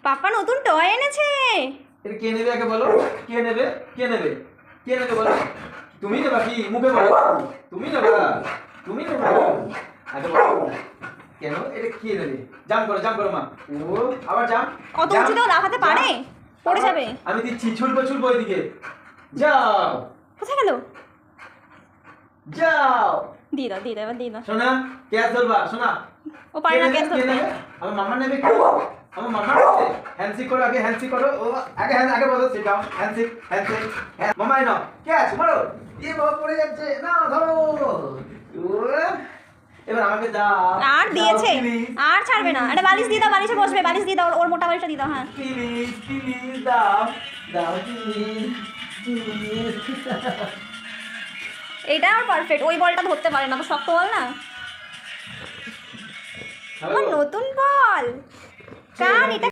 পাপা নতুন টয় এনেছে। এটা কে নেবে আগে বলো? কে নেবে? কে নেবে? কে নেবে বলো? তুমি নেবা কি? মুখে বলো। তুমি নেবা? তুমি নেবা? আগে বলো। কেন? এটা কে নেবে? জাম্প করো মা। ও আবার জাম্প। অত উঁচুতেও লাফাতে পারে? পড়ে যাবে। আমি দিচ্ছি, ছুটবো এদিকে। যাও। কোথায় গেল? যাও। দিয়ে দাও এবার দিয়ে দাও। সোনা ক্যাচ ধরবা সোনা। ও পারে না ক্যাচ ধরতে। আমার মামা নেবে কি? আমার মামা নেবে। হ্যান্ডশেক করো আগে, হ্যান্ডশেক করো। ও আগে বলো, সিট ডাউন। হ্যান্ডশেক। মামা নাও ক্যাচ মারো। এই বাবা পড়ে যাচ্ছে। না ধরো। ও এবার আমাকে দাও। আর দিয়েছে, দাও, please, আর ছাড়বে না। একটা বালিশ দিয়ে দাও, বালিশে বসবে। please, বালিশ দিয়ে দাও, ওর মোটা বালিশটা দিয়ে দাও। হ্যাঁ প্লিজ দাও প্লিজ। এইটা আর পারফেক্ট। ওই বলটা ধরতে পারে না, তো শক্ত বল না। আমার নতুন বল কান, এটা